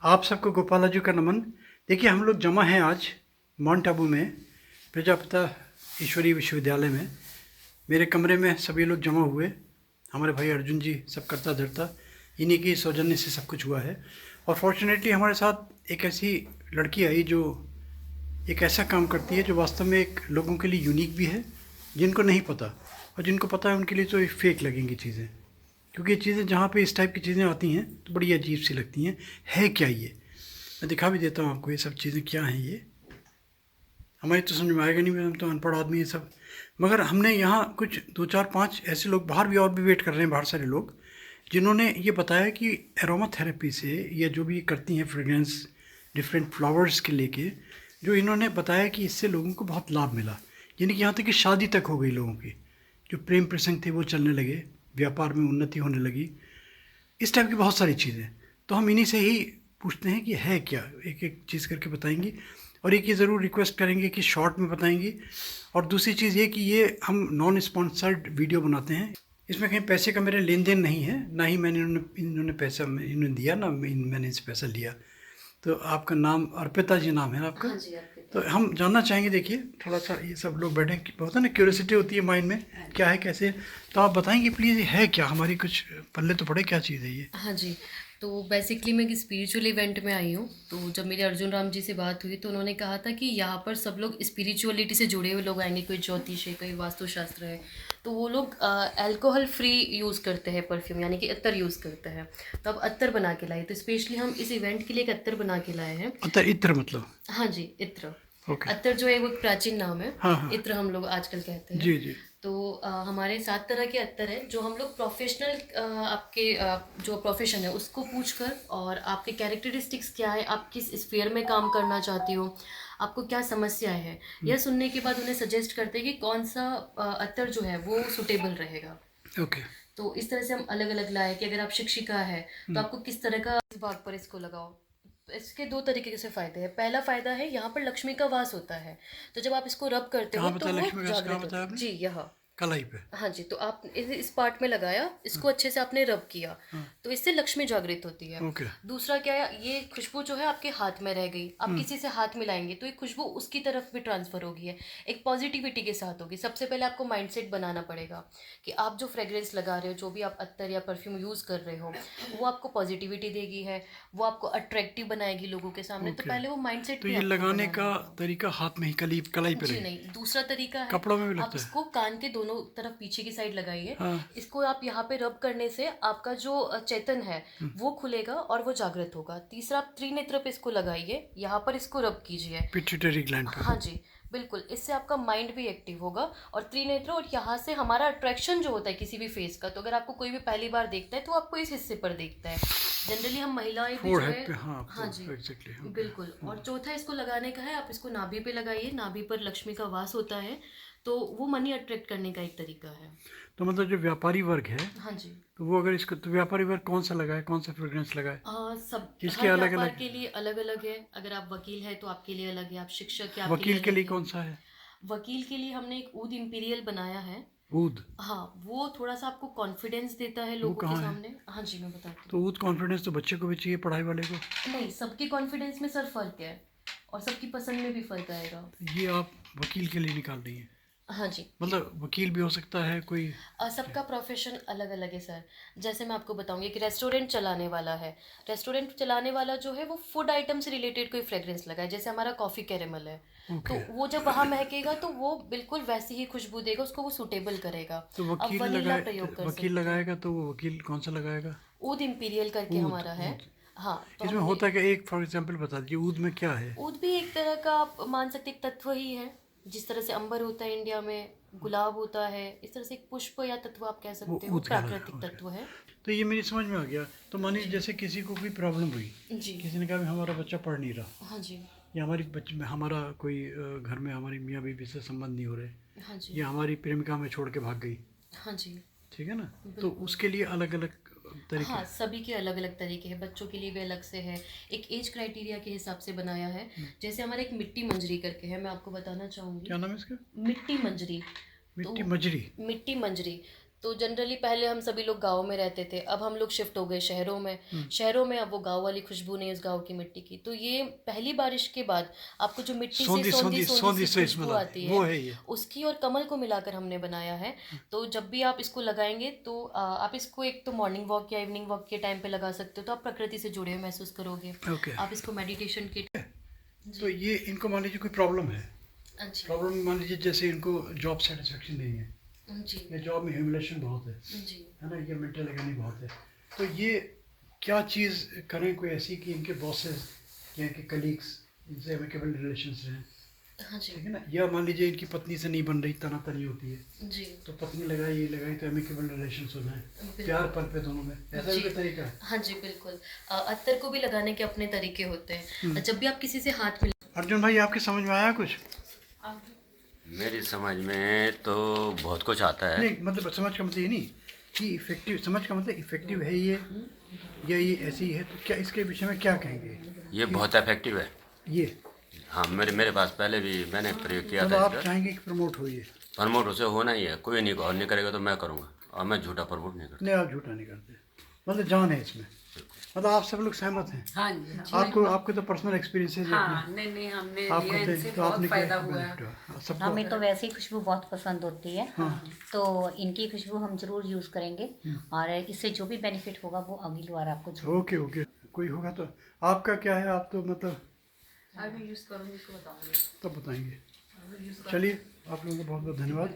आप सबको गोपालाजी का नमन। देखिए हम लोग जमा हैं आज माउंट आबू में प्रजापिता ईश्वरीय विश्वविद्यालय में। मेरे कमरे में सभी लोग जमा हुए। हमारे भाई अर्जुन जी सब करता धरता, इन्हीं की सौजन्य से सब कुछ हुआ है। और फॉर्चुनेटली हमारे साथ एक ऐसी लड़की आई जो एक ऐसा काम करती है जो वास्तव में एक लोगों के लिए यूनिक भी है, जिनको नहीं पता, और जिनको पता है उनके लिए तो फेक लगेंगी चीज़ें। क्योंकि ये चीज़ें जहाँ पे इस टाइप की चीज़ें आती हैं तो बड़ी अजीब सी लगती हैं। है क्या ये? मैं दिखा भी देता हूँ आपको ये सब चीज़ें क्या हैं। ये हमारी तो समझ में आएगा नहीं, हम तो अनपढ़ आदमी है सब। मगर हमने यहाँ कुछ 2 4 5 ऐसे लोग बाहर भी और भी वेट कर रहे हैं, बाहर सारे लोग, जिन्होंने ये बताया कि एरोमा थेरेपी से ये जो भी करती हैं फ्रेगरेंस डिफरेंट फ्लावर्स के लेके, जो इन्होंने बताया कि इससे लोगों को बहुत लाभ मिला। यानी कि यहाँ तक कि शादी तक हो गई लोगों की, जो प्रेम प्रसंग थे वो चलने लगे, व्यापार में उन्नति होने लगी, इस टाइप की बहुत सारी चीज़ें। तो हम इन्हीं से ही पूछते हैं कि है क्या, एक एक चीज़ करके बताएंगी। और एक ये ज़रूर रिक्वेस्ट करेंगे कि शॉर्ट में बताएंगी। और दूसरी चीज़ ये कि ये हम नॉन स्पॉन्सर्ड वीडियो बनाते हैं, इसमें कहीं पैसे का मेरा लेन देन नहीं है, ना ही मैंने इन्होंने पैसा इन्होंने दिया, ना मैंने इनसे पैसा लिया। तो आपका नाम अर्पिता जी नाम है ना आपका? हाँ जी, अर्पिता। तो हम जानना चाहेंगे, देखिए थोड़ा सा ये सब लोग बैठे, बहुत है ना, क्यूरियोसिटी होती है माइंड में, क्या है कैसे है। तो आप बताएंगे प्लीज़, ये है क्या? हमारी कुछ पल्ले तो पड़े, क्या चीज़ है ये? हाँ जी, तो बेसिकली मैं एक स्पिरिचुअल इवेंट में आई हूँ। तो जब मेरे अर्जुन राम जी से बात हुई तो उन्होंने कहा था कि यहाँ पर सब लोग स्पिरिचुअलिटी से जुड़े हुए लोग आएंगे, कोई ज्योतिष है, कोई वास्तुशास्त्र है। तो वो लोग अल्कोहल फ्री यूज़ करते हैं परफ्यूम, यानी कि अत्तर यूज़ करते हैं। तो अब अत्तर बना के लाए, तो स्पेशली हम इस इवेंट के लिए एक अत्तर बना के लाए हैं। अतर इत्र मतलब? हाँ जी, इत्र। ओके। अत्तर जो है वो एक प्राचीन नाम है। हाँ हाँ। इत्र हम लोग आजकल कहते हैं। जी जी। तो हमारे 7 तरह के अत्तर हैं जो हम लोग प्रोफेशनल, आपके जो प्रोफेशन है उसको पूछकर, और आपके कैरेक्टरिस्टिक्स क्या है, आप किस स्फीयर में काम करना चाहती हो, आपको क्या समस्याएं हैं, यह सुनने के बाद उन्हें सजेस्ट करते हैं कि कौन सा अत्तर जो है वो सुटेबल रहेगा। ओके। तो इस तरह से हम अलग अलग लाए कि अगर आप शिक्षिका है तो आपको किस तरह का इस भाग पर इसको लगाओ। तो इसके 2 तरीके से फ़ायदे हैं। पहला फ़ायदा है, यहाँ पर लक्ष्मी का वास होता है, तो जब आप इसको रब करते हो कहाँ तो बताया वो लक्ष्मी का, कहाँ जागृत बताया होता है। आपने? जी, यहाँ। कलाई पे? हाँ जी, तो आप इस पार्ट में लगाया, इसको अच्छे से आपने रब किया, तो इससे लक्ष्मी जागृत होती है। ओके। दूसरा क्या है, ये खुशबू जो है आपके हाथ में रह गई, आप किसी से हाथ मिलाएंगे तो ये खुशबू उसकी तरफ भी ट्रांसफर होगी है, एक पॉजिटिविटी के साथ होगी। सबसे पहले आपको माइंडसेट बनाना पड़ेगा कि आप जो फ्रेग्रेंस लगा रहे हो, जो भी आप अत्तर या परफ्यूम यूज़ कर रहे हो, वो आपको पॉजिटिविटी देगी है, वो आपको अट्रैक्टिव बनाएगी लोगों के सामने। तो ओके। पहले वो माइंडसेट तो भी ये आपको लगाने बनाना का होगा। तरीका हाथ में ही, कलाई पे जी रही? नहीं, दूसरा तरीका है, कपड़ों में भी आप लगता है? इसको कान के दोनों तरफ पीछे की साइड लगाइए। हाँ। इसको आप यहाँ पे रब करने से आपका जो चेतन है वो खुलेगा और वो जागृत होगा। तीसरा, आप त्रिनेत्र पे इसको लगाइए, यहाँ पर इसको रब कीजिए। पिट्यूटरी ग्लैंड पे? हाँ जी, बिल्कुल, इससे आपका माइंड भी एक्टिव होगा। और त्रिनेत्र, और यहाँ से हमारा अट्रैक्शन जो होता है किसी भी फेस का, तो अगर आपको कोई भी पहली बार देखता है तो आपको इस हिस्से पर देखता है। जनरली हम महिलाएं भी जो फोरहेड है। पे? हाँ, हाँ जी, एग्जैक्टली। ओके। बिल्कुल। और चौथा इसको लगाने का है, आप इसको नाभि पे लगाइए, नाभि पर लक्ष्मी का वास होता है, तो वो मनी अट्रैक्ट करने का एक तरीका है। तो मतलब जो व्यापारी वर्ग है, हाँ जी। तो वो अगर इसको, तो व्यापारी वर्ग कौन सा लगाए, कौन सा फ्रेग्रेंस लगाए? सब इसके हर अलग व्यापार अलग? के लिए अलग अलग है। अगर आप वकील है तो आपके लिए अलग है, आप शिक्षक है आपके लिए वकील के अलग लिए है। कौन सा है? वकील के लिए हमने एक ऊद इंपीरियल बनाया है। ऊद? हाँ, वो थोड़ा सा आपको कॉन्फिडेंस देता है वो लोगों के कहाँ है? सामने। हाँ जी, मैं बताती तो ऊद कॉन्फिडेंस तो बच्चे को भी चाहिए, पढ़ाई वाले को। हूँ। नहीं, सबके कॉन्फिडेंस में सर फर्क है, और सबकी पसंद में भी फर्क आएगा। ये आप वकील के लिए निकाल रही हैं? हाँ जी। मतलब वकील भी हो सकता है कोई? सबका प्रोफेशन अलग अलग है सर। जैसे मैं आपको बताऊंगी, एक रेस्टोरेंट चलाने वाला है, रेस्टोरेंट चलाने वाला जो है वो फूड आइटम से रिलेटेड कोई फ्रेग्रेंस लगाए, जैसे हमारा कॉफ़ी कैरेमल है, तो ओके। वो जब वहाँ महकेगा तो वो बिल्कुल वैसी ही खुशबू देगा, उसको वो सूटेबल करेगा। तो अब वकील वनीला लगाए, प्रयोग कर वकील सकते हैं। लगाएगा तो वो वकील कौन सा लगाएगा? ऊद इम्पीरियल करके ऊद? हमारा है। ऊद? हाँ, तो इसमें हमने। होता क्या, एक फॉर एग्जांपल बता दीजिए, ऊद में क्या है? ऊद भी एक तरह का, आप मान सकते एक तत्व ही है। जिस तरह से अंबर होता है इंडिया में, गुलाब होता है, इस तरह से एक पुष्प या तत्व आप कह वो सकते हो, ऊद कहलाता प्राकृतिक है? तत्व है। ओके। तो ये मेरी समझ में आ गया। तो मानिए जैसे किसी को कोई प्रॉब्लम हुई, जी। किसी ने कहा भी हमारा बच्चा पढ़ नहीं रहा, हाँ जी। या हमारी बच्चे में हमारा कोई घर में हमारी मियाँ बीवी से संबंध नहीं हो रहे, हाँ जी। या हमारी प्रेमिका हमें छोड़ के भाग गई, हाँ जी, ठीक है ना? तो बिल्कुल। उसके लिए अलग अलग तरीके? हाँ, सभी के अलग अलग तरीके हैं, बच्चों के लिए भी अलग से है। एक एज क्राइटेरिया के हिसाब से बनाया है। जैसे हमारा एक मिट्टी मंजरी करके है, मैं आपको बताना चाहूँगी। क्या नाम है इसका? मिट्टी मंजरी। तो मिट्टी मजरी? मिट्टी मंजरी, तो जनरली पहले हम सभी लोग गाँव में रहते थे, अब हम लोग शिफ्ट हो गए शहरों में। शहरों में अब वो गाँव वाली खुशबू नहीं उस गाँव की मिट्टी की। तो ये पहली बारिश के बाद आपको जो मिट्टी से सौंधी सौंधी सौंधी सौंधी सी से खुशबू स्मेल आती वो है, है ये। उसकी और कमल को मिलाकर हमने बनाया है। तो जब भी आप इसको लगाएंगे तो आप इसको एक तो मॉर्निंग वॉक या इवनिंग वॉक के टाइम पे लगा सकते हो, तो आप प्रकृति से जुड़े हुए महसूस करोगे। ओके। आप इसको मेडिटेशन के तो ये इनको मान लीजिए कोई प्रॉब्लम है, जी प्रॉब्लम मान लीजिए जैसे इनको जॉब सेटिस्फेक्शन नहीं है, जी या जॉब में ह्यूमिलेशन बहुत जी है ना, ये मेंटल एगनी बहुत है, तो ये क्या चीज़ करें कोई ऐसी कि इनके बॉसेस या इनके कलीग्स इनसे एमिकेबल रिलेशंस रहें, हाँ जी ठीक है ना, या मान लीजिए इनकी पत्नी से नहीं बन रही, तनातनी होती है, जी तो पत्नी लगाई ये लगाई तो एमिकेबल रिलेशंस हो जाए, प्यार पल पे दोनों में, ऐसा भी कोई तरीका है? हाँ जी बिल्कुल। अत्तर को भी लगाने के अपने तरीके होते हैं। जब भी आप किसी से हाथ मिला अर्जुन भाई आपके समझ में आया कुछ? मेरी समझ में तो बहुत कुछ आता है। नहीं मतलब समझ का मतलब ये नहीं कि इफेक्टिव, समझ का मतलब इफेक्टिव है ये या ये ऐसी है, तो क्या इसके विषय में क्या कहेंगे? ये बहुत इफेक्टिव है। ये हाँ, मेरे पास पहले भी मैंने प्रयोग किया मतलब था आप इसका। चाहेंगे कि प्रमोट हो ये? प्रमोट उसे होना ही है, कोई नहीं और नहीं करेगा तो मैं करूँगा, और मैं झूठा प्रमोट नहीं करता। नहीं आप झूठा नहीं करते, मतलब जान है इसमें, मतलब आप सब लोग सहमत हैं? हाँ जी हाँ। आपको आपके तो पर्सनल एक्सपीरियंसेस है हाँ नहीं हमने आपको लिया थे, इनसे तो बहुत आपने फायदा क्या हुआ है। benefit हुआ? सबको हमें तो वैसे ही खुशबू बहुत पसंद होती है, हाँ। तो इनकी खुशबू हम जरूर यूज़ करेंगे और इससे जो भी बेनिफिट होगा वो अगली बार आपको जरूर। ओके ओके, कोई होगा तो आपका क्या है, आप तो मतलब अभी यूज़ करूँगी तो बताऊँगी। तब बताएंगे। चलिए आप लोगों का बहुत बहुत धन्यवाद।